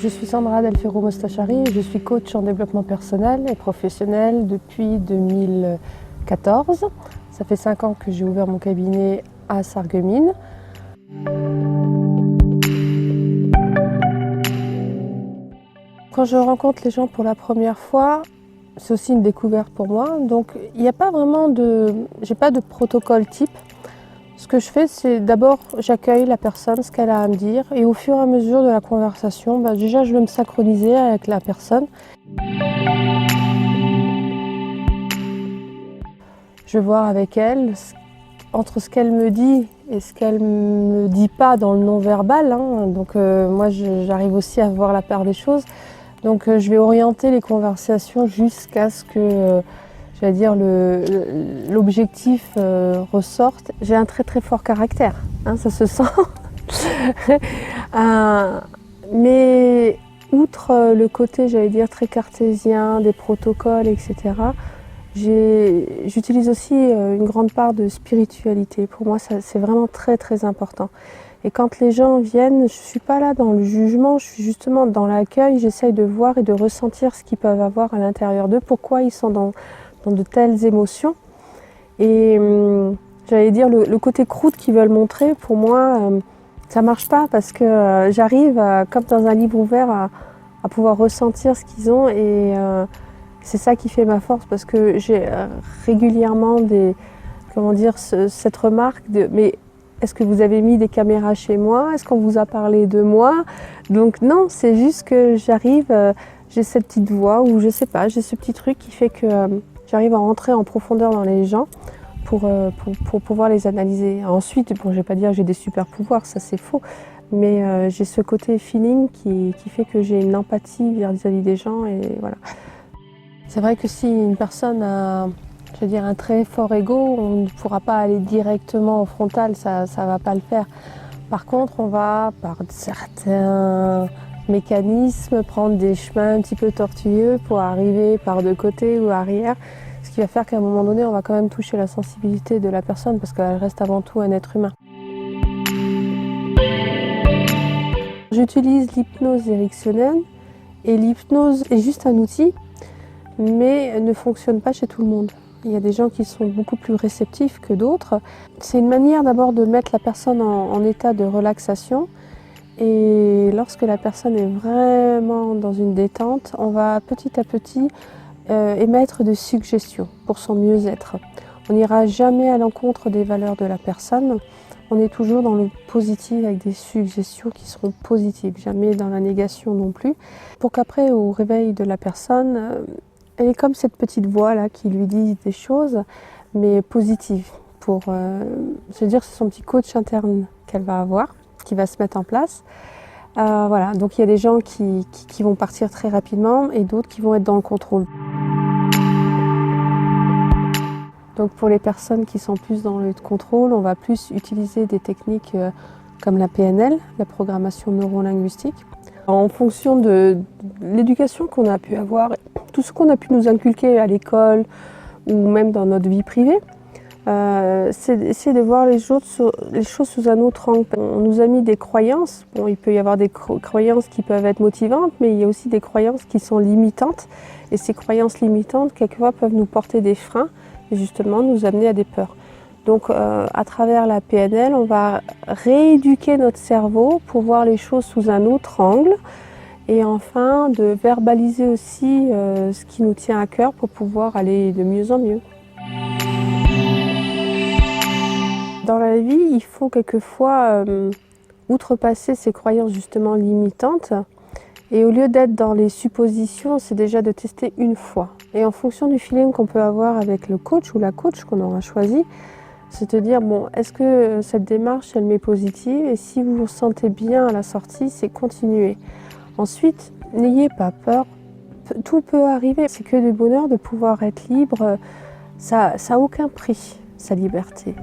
Je suis Sandra Del Ferro Mostachari, je suis coach en développement personnel et professionnel depuis 2014. Ça fait 5 ans que j'ai ouvert mon cabinet à Sarreguemines. Quand je rencontre les gens pour la première fois, c'est aussi une découverte pour moi. Donc il n'y a pas vraiment j'ai pas de protocole type. Ce que je fais, c'est d'abord j'accueille la personne, ce qu'elle a à me dire, et au fur et à mesure de la conversation, déjà je vais me synchroniser avec la personne. Je vais voir avec elle entre ce qu'elle me dit et ce qu'elle me dit pas dans le non-verbal. Donc moi j'arrive aussi à voir la part des choses. Donc je vais orienter les conversations jusqu'à ce que j'allais dire l'objectif ressorte. J'ai un très très fort caractère, ça se sent. Mais outre le côté, j'allais dire, très cartésien, des protocoles, etc., j'utilise aussi une grande part de spiritualité. Pour moi, c'est vraiment très très important. Et quand les gens viennent, je ne suis pas là dans le jugement, je suis justement dans l'accueil. J'essaye de voir et de ressentir ce qu'ils peuvent avoir à l'intérieur d'eux, pourquoi ils sont dans de telles émotions. Et j'allais dire, le côté croûte qu'ils veulent montrer, pour moi, ça ne marche pas parce que j'arrive, comme dans un livre ouvert, à pouvoir ressentir ce qu'ils ont. Et c'est ça qui fait ma force, parce que j'ai régulièrement cette remarque de « mais est-ce que vous avez mis des caméras chez moi? Est-ce qu'on vous a parlé de moi ?» Donc non, c'est juste que j'arrive, j'ai cette petite voix, ou je sais pas, j'ai ce petit truc qui fait que j'arrive à rentrer en profondeur dans les gens pour pouvoir les analyser. Ensuite, bon, je vais pas dire que j'ai des super pouvoirs, ça c'est faux, mais j'ai ce côté feeling qui fait que j'ai une empathie vis-à-vis des gens, et voilà. C'est vrai que si une personne a, je veux dire, un très fort ego, on ne pourra pas aller directement au frontal, ça ne va pas le faire. Par contre, on va, par certains mécanismes, prendre des chemins un petit peu tortueux pour arriver par de côté ou arrière, ce qui va faire qu'à un moment donné, on va quand même toucher la sensibilité de la personne, parce qu'elle reste avant tout un être humain. J'utilise l'hypnose ericksonienne, et l'hypnose est juste un outil, mais ne fonctionne pas chez tout le monde. Il y a des gens qui sont beaucoup plus réceptifs que d'autres. C'est une manière d'abord de mettre la personne en état de relaxation, et lorsque la personne est vraiment dans une détente, on va petit à petit émettre des suggestions pour son mieux-être. On n'ira jamais à l'encontre des valeurs de la personne, on est toujours dans le positif avec des suggestions qui seront positives, jamais dans la négation non plus, pour qu'après, au réveil de la personne, elle est comme cette petite voix là qui lui dit des choses, mais positives. Je veux dire, c'est son petit coach interne qu'elle va avoir, qui va se mettre en place. Voilà, donc il y a des gens qui vont partir très rapidement et d'autres qui vont être dans le contrôle. Donc pour les personnes qui sont plus dans le contrôle, on va plus utiliser des techniques comme la PNL, la programmation neurolinguistique. En fonction de l'éducation qu'on a pu avoir, tout ce qu'on a pu nous inculquer à l'école ou même dans notre vie privée, c'est d'essayer de voir les choses sous un autre angle. On nous a mis des croyances. Bon, il peut y avoir des croyances qui peuvent être motivantes, mais il y a aussi des croyances qui sont limitantes. Et ces croyances limitantes, quelquefois, peuvent nous porter des freins et justement nous amener à des peurs. Donc à travers la PNL, on va rééduquer notre cerveau pour voir les choses sous un autre angle, et enfin de verbaliser aussi ce qui nous tient à cœur pour pouvoir aller de mieux en mieux. Dans la vie, il faut quelquefois outrepasser ces croyances justement limitantes, et au lieu d'être dans les suppositions, c'est déjà de tester une fois. Et en fonction du feeling qu'on peut avoir avec le coach ou la coach qu'on aura choisi, c'est de dire, bon, est-ce que cette démarche, elle m'est positive? Et si vous vous sentez bien à la sortie, c'est continuer. Ensuite, n'ayez pas peur, tout peut arriver. C'est que du bonheur de pouvoir être libre, ça n'a aucun prix, sa liberté.